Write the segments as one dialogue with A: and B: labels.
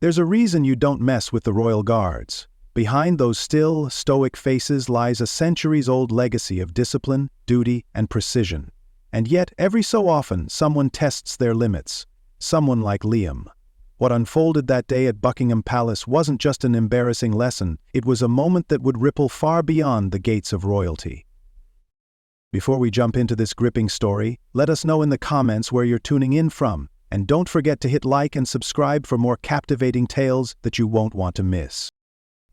A: There's a reason you don't mess with the royal guards. Behind those still, stoic faces lies a centuries-old legacy of discipline, duty, and precision. And yet, every so often, someone tests their limits. Someone like Liam. What unfolded that day at Buckingham Palace wasn't just an embarrassing lesson, it was a moment that would ripple far beyond the gates of royalty. Before we jump into this gripping story, let us know in the comments where you're tuning in from, and don't forget to hit like and subscribe for more captivating tales that you won't want to miss.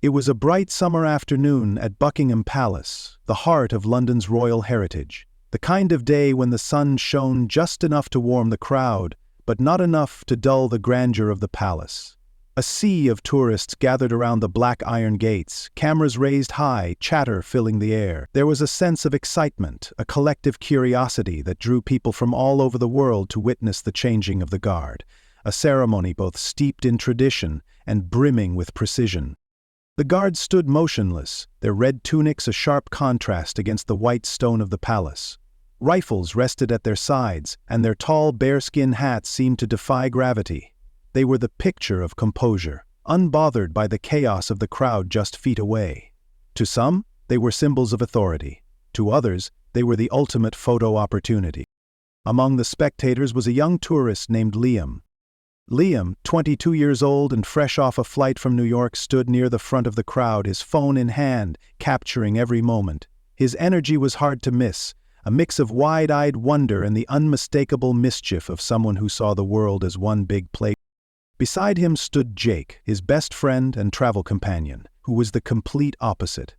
A: It was a bright summer afternoon at Buckingham Palace, the heart of London's royal heritage. The kind of day when the sun shone just enough to warm the crowd, but not enough to dull the grandeur of the palace. A sea of tourists gathered around the black iron gates, cameras raised high, chatter filling the air. There was a sense of excitement, a collective curiosity that drew people from all over the world to witness the changing of the guard, a ceremony both steeped in tradition and brimming with precision. The guards stood motionless, their red tunics a sharp contrast against the white stone of the palace. Rifles rested at their sides, and their tall bearskin hats seemed to defy gravity. They were the picture of composure, unbothered by the chaos of the crowd just feet away. To some, they were symbols of authority. To others, they were the ultimate photo opportunity. Among the spectators was a young tourist named Liam. Liam, 22 years old and fresh off a flight from New York, stood near the front of the crowd, his phone in hand, capturing every moment. His energy was hard to miss, a mix of wide-eyed wonder and the unmistakable mischief of someone who saw the world as one big play. Beside him stood Jake, his best friend and travel companion, who was the complete opposite.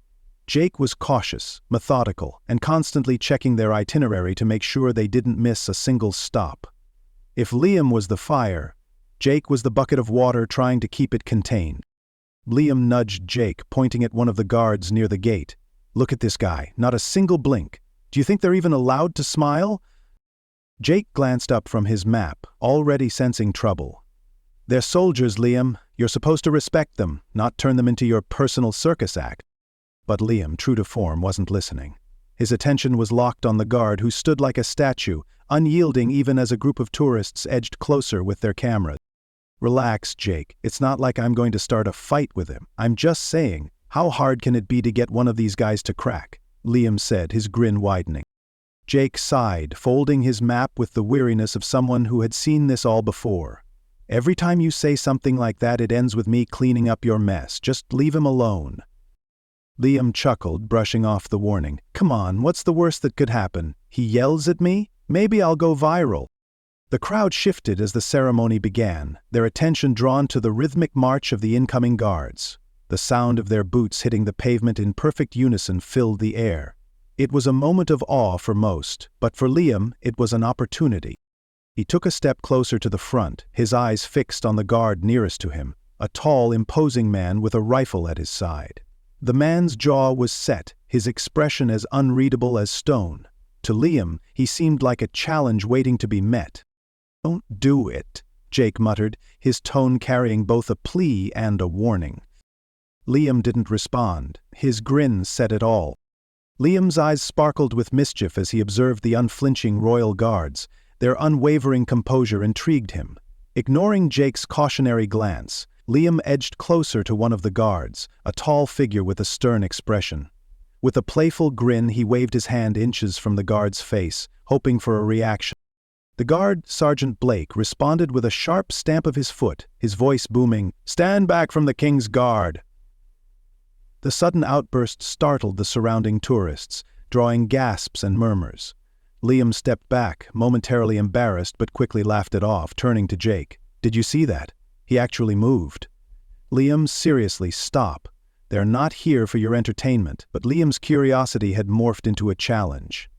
A: Jake was cautious, methodical, and constantly checking their itinerary to make sure they didn't miss a single stop. If Liam was the fire, Jake was the bucket of water trying to keep it contained. Liam nudged Jake, pointing at one of the guards near the gate. "Look at this guy, not a single blink. Do you think they're even allowed to smile?" Jake glanced up from his map, already sensing trouble. "They're soldiers, Liam. You're supposed to respect them, not turn them into your personal circus act." But Liam, true to form, wasn't listening. His attention was locked on the guard, who stood like a statue, unyielding even as a group of tourists edged closer with their cameras. "Relax, Jake. It's not like I'm going to start a fight with him. I'm just saying, how hard can it be to get one of these guys to crack?" Liam said, his grin widening. Jake sighed, folding his map with the weariness of someone who had seen this all before. "Every time you say something like that, it ends with me cleaning up your mess. Just leave him alone." Liam chuckled, brushing off the warning. "Come on, what's the worst that could happen? He yells at me? Maybe I'll go viral." The crowd shifted as the ceremony began, their attention drawn to the rhythmic march of the incoming guards. The sound of their boots hitting the pavement in perfect unison filled the air. It was a moment of awe for most, but for Liam, it was an opportunity. He took a step closer to the front, his eyes fixed on the guard nearest to him, a tall, imposing man with a rifle at his side. The man's jaw was set, his expression as unreadable as stone. To Liam, he seemed like a challenge waiting to be met. "Don't do it," Jake muttered, his tone carrying both a plea and a warning. Liam didn't respond. His grin said it all. Liam's eyes sparkled with mischief as he observed the unflinching royal guards. Their unwavering composure intrigued him. Ignoring Jake's cautionary glance, Liam edged closer to one of the guards, a tall figure with a stern expression. With a playful grin, he waved his hand inches from the guard's face, hoping for a reaction. The guard, Sergeant Blake, responded with a sharp stamp of his foot, his voice booming, "Stand back from the King's Guard!" The sudden outburst startled the surrounding tourists, drawing gasps and murmurs. Liam stepped back, momentarily embarrassed, but quickly laughed it off, turning to Jake. "Did you see that? He actually moved." "Liam, seriously, stop. They're not here for your entertainment," but Liam's curiosity had morphed into a challenge.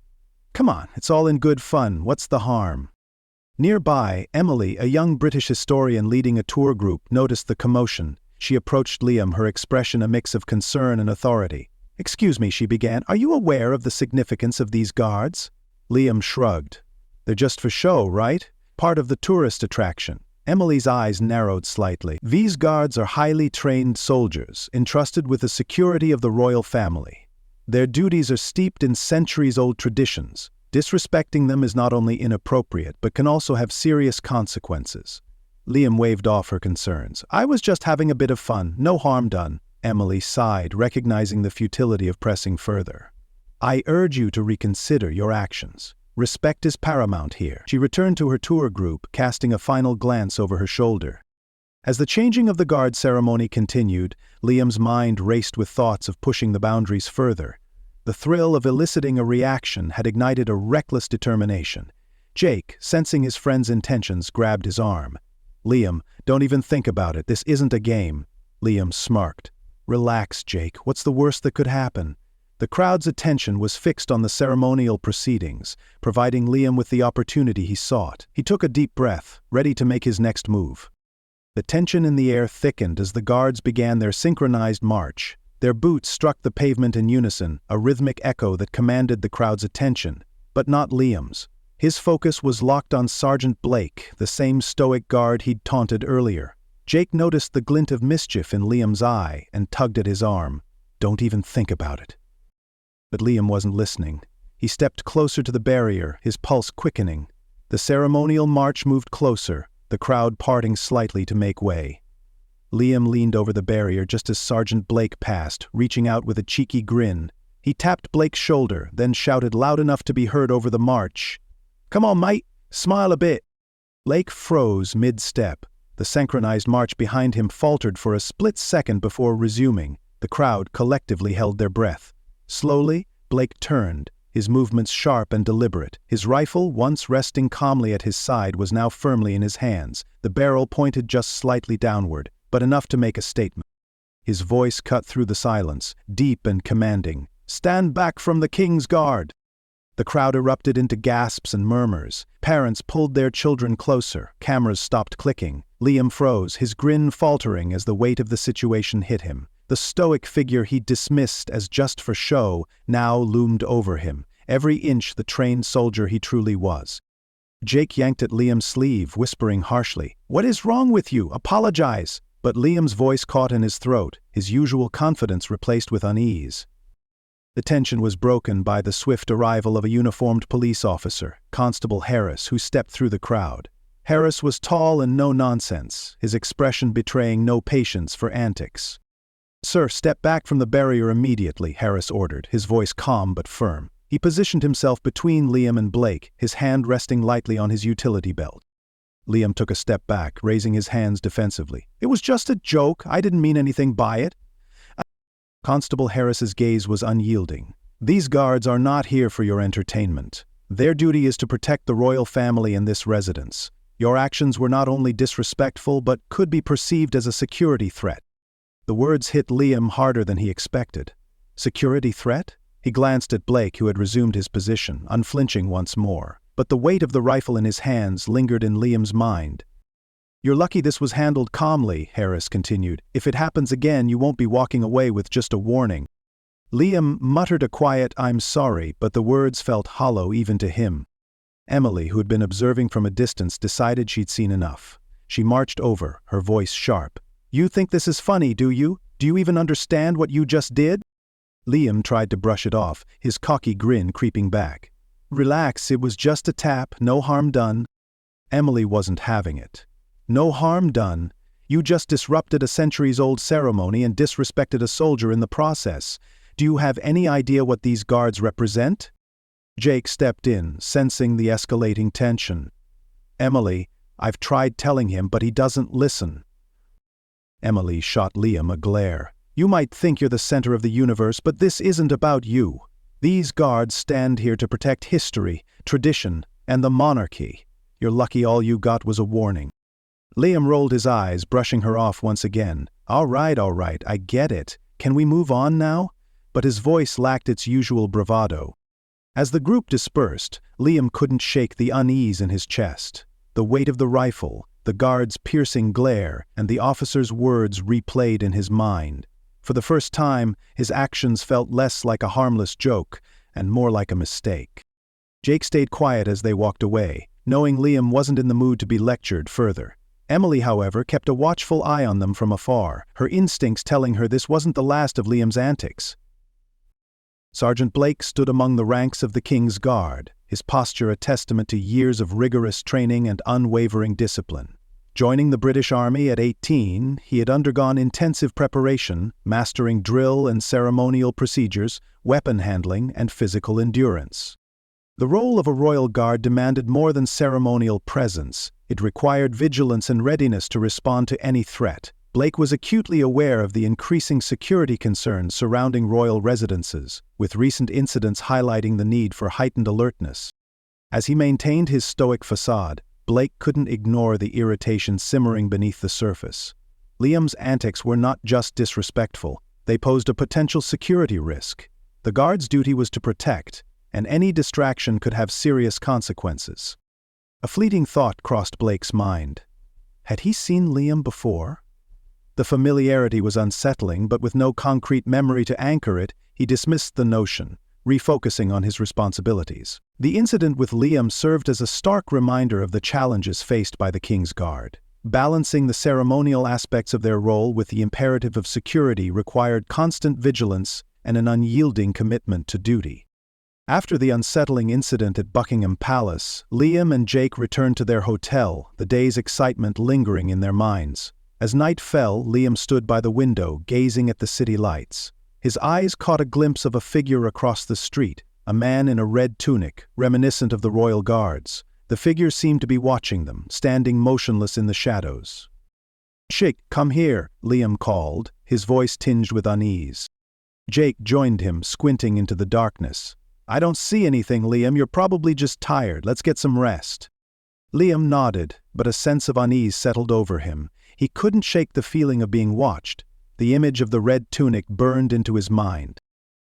A: "Come on, it's all in good fun. What's the harm?" Nearby, Emily, a young British historian leading a tour group, noticed the commotion. She approached Liam, her expression a mix of concern and authority. "Excuse me," she began, "are you aware of the significance of these guards?" Liam shrugged. "They're just for show, right? Part of the tourist attraction." Emily's eyes narrowed slightly. "These guards are highly trained soldiers, entrusted with the security of the royal family. Their duties are steeped in centuries-old traditions. Disrespecting them is not only inappropriate, but can also have serious consequences." Liam waved off her concerns. "I was just having a bit of fun, no harm done." Emily sighed, recognizing the futility of pressing further. "I urge you to reconsider your actions. Respect is paramount here." She returned to her tour group, casting a final glance over her shoulder. As the changing of the guard ceremony continued, Liam's mind raced with thoughts of pushing the boundaries further. The thrill of eliciting a reaction had ignited a reckless determination. Jake, sensing his friend's intentions, grabbed his arm. "Liam, don't even think about it. This isn't a game." Liam smirked. "Relax, Jake. What's the worst that could happen?" The crowd's attention was fixed on the ceremonial proceedings, providing Liam with the opportunity he sought. He took a deep breath, ready to make his next move. The tension in the air thickened as the guards began their synchronized march. Their boots struck the pavement in unison, a rhythmic echo that commanded the crowd's attention, but not Liam's. His focus was locked on Sergeant Blake, the same stoic guard he'd taunted earlier. Jake noticed the glint of mischief in Liam's eye and tugged at his arm. "Don't even think about it." But Liam wasn't listening. He stepped closer to the barrier, his pulse quickening. The ceremonial march moved closer, the crowd parting slightly to make way. Liam leaned over the barrier just as Sergeant Blake passed, reaching out with a cheeky grin. He tapped Blake's shoulder, then shouted loud enough to be heard over the march, "Come on, mate, smile a bit." Blake froze mid-step. The synchronized march behind him faltered for a split second before resuming. The crowd collectively held their breath. Slowly, Blake turned, his movements sharp and deliberate. His rifle, once resting calmly at his side, was now firmly in his hands. The barrel pointed just slightly downward, but enough to make a statement. His voice cut through the silence, deep and commanding. "Stand back from the King's Guard!" The crowd erupted into gasps and murmurs. Parents pulled their children closer. Cameras stopped clicking. Liam froze, his grin faltering as the weight of the situation hit him. The stoic figure he'd dismissed as just for show now loomed over him, every inch the trained soldier he truly was. Jake yanked at Liam's sleeve, whispering harshly, "What is wrong with you? Apologize!" But Liam's voice caught in his throat, his usual confidence replaced with unease. The tension was broken by the swift arrival of a uniformed police officer, Constable Harris, who stepped through the crowd. Harris was tall and no-nonsense, his expression betraying no patience for antics. "Sir, step back from the barrier immediately," Harris ordered, his voice calm but firm. He positioned himself between Liam and Blake, his hand resting lightly on his utility belt. Liam took a step back, raising his hands defensively. "It was just a joke. I didn't mean anything by it." Constable Harris's gaze was unyielding. "These guards are not here for your entertainment. Their duty is to protect the royal family and this residence. Your actions were not only disrespectful but could be perceived as a security threat." The words hit Liam harder than he expected. Security threat? He glanced at Blake, who had resumed his position, unflinching once more. But the weight of the rifle in his hands lingered in Liam's mind. "You're lucky this was handled calmly," Harris continued. "If it happens again, you won't be walking away with just a warning." Liam muttered a quiet "I'm sorry," but the words felt hollow even to him. Emily, who had been observing from a distance, decided she'd seen enough. She marched over, her voice sharp. "You think this is funny, do you? Do you even understand what you just did?" Liam tried to brush it off, his cocky grin creeping back. "Relax, it was just a tap, no harm done." Emily wasn't having it. "No harm done? You just disrupted a centuries-old ceremony and disrespected a soldier in the process. Do you have any idea what these guards represent?" Jake stepped in, sensing the escalating tension. "Emily, I've tried telling him, but he doesn't listen." Emily shot Liam a glare. "You might think you're the center of the universe, but this isn't about you. These guards stand here to protect history, tradition, and the monarchy. You're lucky all you got was a warning." Liam rolled his eyes, brushing her off once again. All right, I get it. Can we move on now?" But his voice lacked its usual bravado. As the group dispersed, Liam couldn't shake the unease in his chest. The weight of the rifle, the guard's piercing glare, and the officer's words replayed in his mind. For the first time, his actions felt less like a harmless joke and more like a mistake. Jake stayed quiet as they walked away, knowing Liam wasn't in the mood to be lectured further. Emily, however, kept a watchful eye on them from afar, her instincts telling her this wasn't the last of Liam's antics. Sergeant Blake stood among the ranks of the King's Guard, his posture a testament to years of rigorous training and unwavering discipline. Joining the British Army at 18, he had undergone intensive preparation, mastering drill and ceremonial procedures, weapon handling, and physical endurance. The role of a royal guard demanded more than ceremonial presence. It required vigilance and readiness to respond to any threat. Blake was acutely aware of the increasing security concerns surrounding royal residences, with recent incidents highlighting the need for heightened alertness. As he maintained his stoic facade, Blake couldn't ignore the irritation simmering beneath the surface. Liam's antics were not just disrespectful, they posed a potential security risk. The guard's duty was to protect, and any distraction could have serious consequences. A fleeting thought crossed Blake's mind. Had he seen Liam before? The familiarity was unsettling, but with no concrete memory to anchor it, he dismissed the notion, refocusing on his responsibilities. The incident with Liam served as a stark reminder of the challenges faced by the King's Guard. Balancing the ceremonial aspects of their role with the imperative of security required constant vigilance and an unyielding commitment to duty. After the unsettling incident at Buckingham Palace, Liam and Jake returned to their hotel, the day's excitement lingering in their minds. As night fell, Liam stood by the window, gazing at the city lights. His eyes caught a glimpse of a figure across the street, a man in a red tunic, reminiscent of the royal guards. The figure seemed to be watching them, standing motionless in the shadows. "Jake, come here," Liam called, his voice tinged with unease. Jake joined him, squinting into the darkness. "I don't see anything, Liam. You're probably just tired. Let's get some rest." Liam nodded, but a sense of unease settled over him. He couldn't shake the feeling of being watched. The image of the red tunic burned into his mind.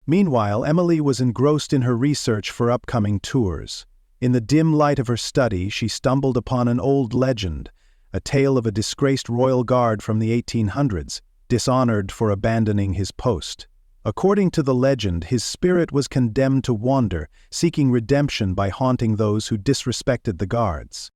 A: Meanwhile, Emily was engrossed in her research for upcoming tours. In the dim light of her study, she stumbled upon an old legend, a tale of a disgraced royal guard from the 1800s, dishonored for abandoning his post. According to the legend, his spirit was condemned to wander, seeking redemption by haunting those who disrespected the guards.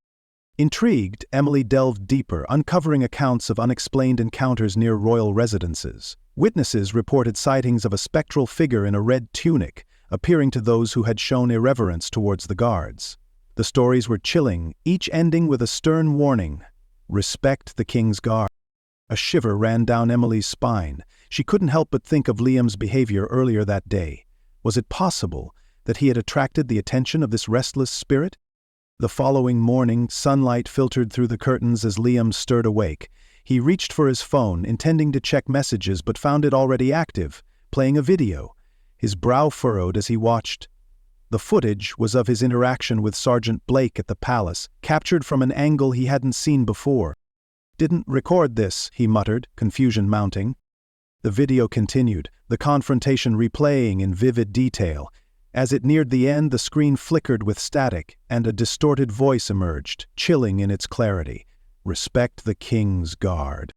A: Intrigued, Emily delved deeper, uncovering accounts of unexplained encounters near royal residences. Witnesses reported sightings of a spectral figure in a red tunic, appearing to those who had shown irreverence towards the guards. The stories were chilling, each ending with a stern warning: respect the King's Guard. A shiver ran down Emily's spine. She couldn't help but think of Liam's behavior earlier that day. Was it possible that he had attracted the attention of this restless spirit? The following morning, sunlight filtered through the curtains as Liam stirred awake. He reached for his phone, intending to check messages, but found it already active, playing a video. His brow furrowed as he watched. The footage was of his interaction with Sergeant Blake at the palace, captured from an angle he hadn't seen before. "Didn't record this," he muttered, confusion mounting. The video continued, the confrontation replaying in vivid detail. As it neared the end, the screen flickered with static, and a distorted voice emerged, chilling in its clarity. "Respect the King's Guard."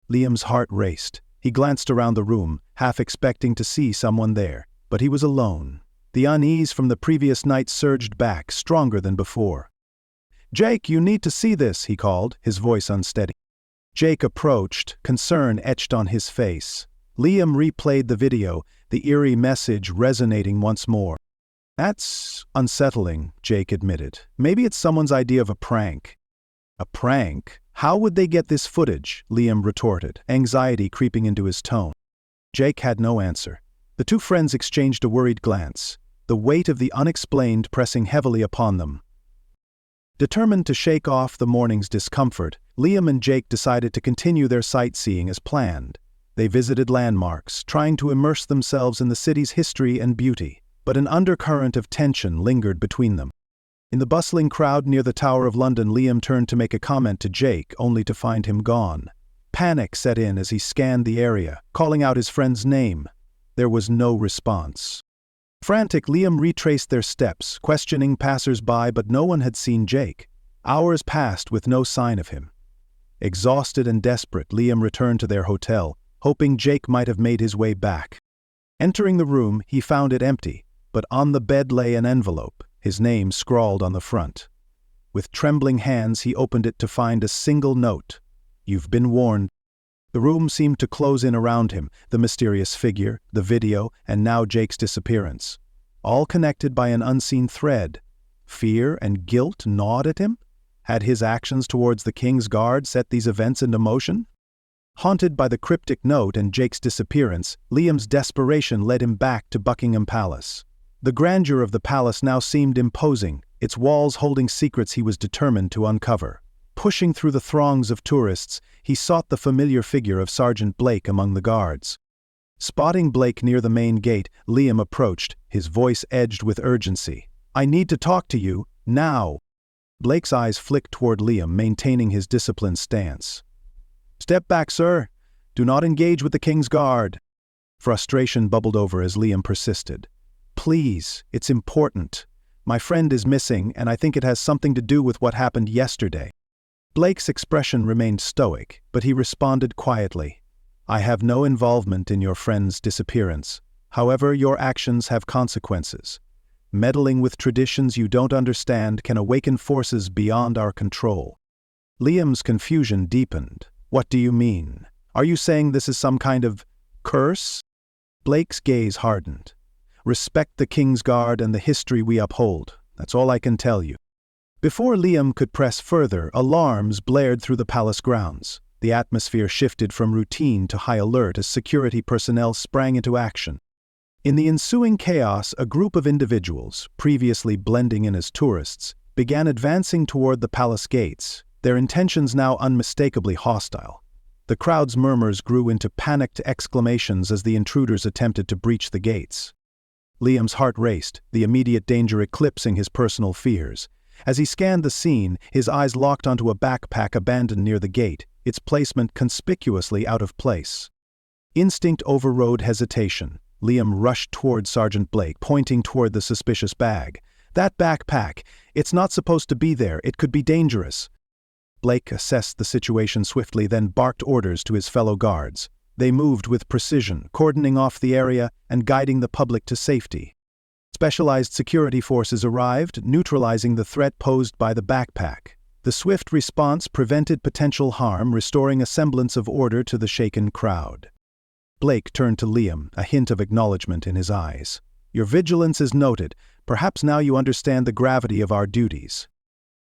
A: Liam's heart raced. He glanced around the room, half expecting to see someone there, but he was alone. The unease from the previous night surged back, stronger than before. "Jake, you need to see this," he called, his voice unsteady. Jake approached, concern etched on his face. Liam replayed the video, the eerie message resonating once more. "That's unsettling," Jake admitted. "Maybe it's someone's idea of a prank." "A prank? How would they get this footage?" Liam retorted, anxiety creeping into his tone. Jake had no answer. The two friends exchanged a worried glance, the weight of the unexplained pressing heavily upon them. Determined to shake off the morning's discomfort, Liam and Jake decided to continue their sightseeing as planned. They visited landmarks, trying to immerse themselves in the city's history and beauty, but an undercurrent of tension lingered between them. In the bustling crowd near the Tower of London, Liam turned to make a comment to Jake, only to find him gone. Panic set in as he scanned the area, calling out his friend's name. There was no response. Frantic, Liam retraced their steps, questioning passers-by, but no one had seen Jake. Hours passed with no sign of him. Exhausted and desperate, Liam returned to their hotel, hoping Jake might have made his way back. Entering the room, he found it empty, but on the bed lay an envelope, his name scrawled on the front. With trembling hands, he opened it to find a single note: "You've been warned." The room seemed to close in around him, the mysterious figure, the video, and now Jake's disappearance. All connected by an unseen thread. Fear and guilt gnawed at him? Had his actions towards the King's Guard set these events into motion? Haunted by the cryptic note and Jake's disappearance, Liam's desperation led him back to Buckingham Palace. The grandeur of the palace now seemed imposing, its walls holding secrets he was determined to uncover. Pushing through the throngs of tourists, he sought the familiar figure of Sergeant Blake among the guards. Spotting Blake near the main gate, Liam approached, his voice edged with urgency. "I need to talk to you, now." Blake's eyes flicked toward Liam, maintaining his disciplined stance. "Step back, sir. Do not engage with the King's Guard." Frustration bubbled over as Liam persisted. "Please, it's important. My friend is missing, and I think it has something to do with what happened yesterday." Blake's expression remained stoic, but he responded quietly. "I have no involvement in your friend's disappearance. However, your actions have consequences. Meddling with traditions you don't understand can awaken forces beyond our control." Liam's confusion deepened. "What do you mean? Are you saying this is some kind of curse?" Blake's gaze hardened. "Respect the King's Guard and the history we uphold. That's all I can tell you." Before Liam could press further, alarms blared through the palace grounds. The atmosphere shifted from routine to high alert as security personnel sprang into action. In the ensuing chaos, a group of individuals, previously blending in as tourists, began advancing toward the palace gates, their intentions now unmistakably hostile. The crowd's murmurs grew into panicked exclamations as the intruders attempted to breach the gates. Liam's heart raced, the immediate danger eclipsing his personal fears. As he scanned the scene, his eyes locked onto a backpack abandoned near the gate, its placement conspicuously out of place. Instinct overrode hesitation. Liam rushed toward Sergeant Blake, pointing toward the suspicious bag. "That backpack! It's not supposed to be there. It could be dangerous." Blake assessed the situation swiftly, then barked orders to his fellow guards. They moved with precision, cordoning off the area and guiding the public to safety. Specialized security forces arrived, neutralizing the threat posed by the backpack. The swift response prevented potential harm, restoring a semblance of order to the shaken crowd. Blake turned to Liam, a hint of acknowledgement in his eyes. "Your vigilance is noted. Perhaps now you understand the gravity of our duties."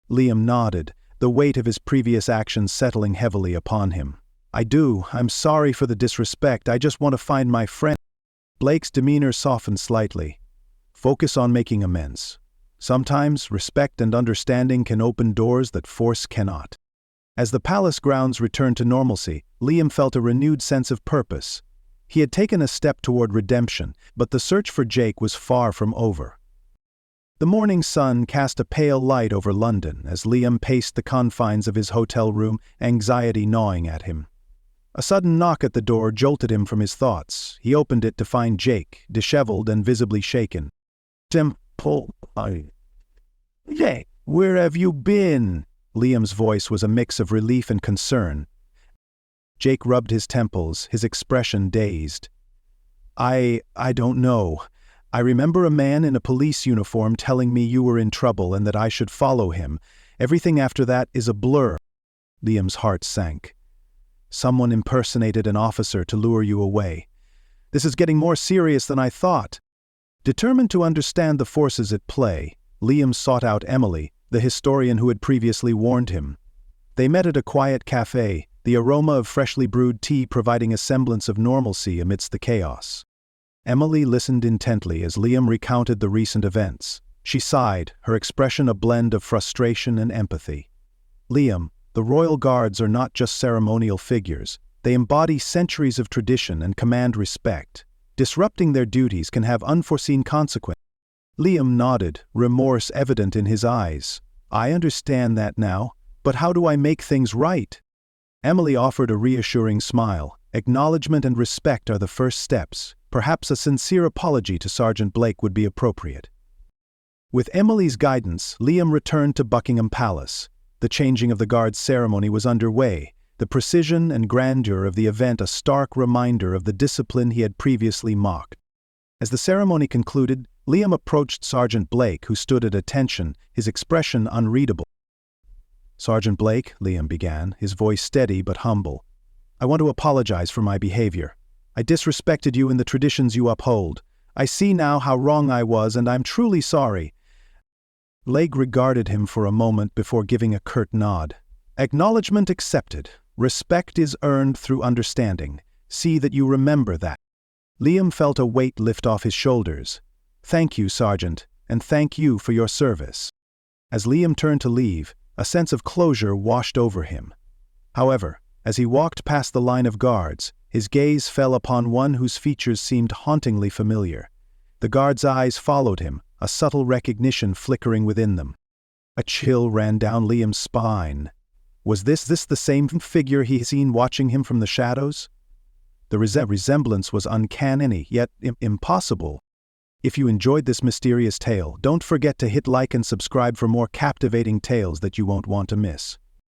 A: Liam nodded, the weight of his previous actions settling heavily upon him. "I do. I'm sorry for the disrespect. I just want to find my friend." Blake's demeanor softened slightly. "Focus on making amends. Sometimes respect and understanding can open doors that force cannot." As the palace grounds returned to normalcy, Liam felt a renewed sense of purpose. He had taken a step toward redemption, but the search for Jake was far from over. The morning sun cast a pale light over London as Liam paced the confines of his hotel room, anxiety gnawing at him. A sudden knock at the door jolted him from his thoughts. He opened it to find Jake, disheveled and visibly shaken. "Temple, Jake, where have you been?" Liam's voice was a mix of relief and concern. Jake rubbed his temples, his expression dazed. I don't know. I remember a man in a police uniform telling me you were in trouble and that I should follow him. Everything after that is a blur." Liam's heart sank. "Someone impersonated an officer to lure you away. This is getting more serious than I thought." Determined to understand the forces at play, Liam sought out Emily, the historian who had previously warned him. They met at a quiet cafe, the aroma of freshly brewed tea providing a semblance of normalcy amidst the chaos. Emily listened intently as Liam recounted the recent events. She sighed, her expression a blend of frustration and empathy. "Liam, the royal guards are not just ceremonial figures. They embody centuries of tradition and command respect. Disrupting their duties can have unforeseen consequences." Liam nodded, remorse evident in his eyes. "I understand that now, but how do I make things right?" Emily offered a reassuring smile. "Acknowledgement and respect are the first steps. Perhaps a sincere apology to Sergeant Blake would be appropriate." With Emily's guidance, Liam returned to Buckingham Palace. The changing of the guard's ceremony was underway, the precision and grandeur of the event a stark reminder of the discipline he had previously mocked. As the ceremony concluded, Liam approached Sergeant Blake, who stood at attention, his expression unreadable. "Sergeant Blake," Liam began, his voice steady but humble, "I want to apologize for my behavior. I disrespected you in the traditions you uphold. I see now how wrong I was, and I'm truly sorry." Lake regarded him for a moment before giving a curt nod. Acknowledgement accepted. Respect is earned through understanding. See that you remember that. Liam felt a weight lift off his shoulders. Thank you, Sergeant, and thank you for your service. As Liam turned to leave, a sense of closure washed over him. However, as he walked past the line of guards, his gaze fell upon one whose features seemed hauntingly familiar. The guard's eyes followed him, a subtle recognition flickering within them. A chill ran down Liam's spine. Was this the same figure he had seen watching him from the shadows? The resemblance was uncanny, yet impossible. If you enjoyed this mysterious tale, don't forget to hit like and subscribe for more captivating tales that you won't want to miss.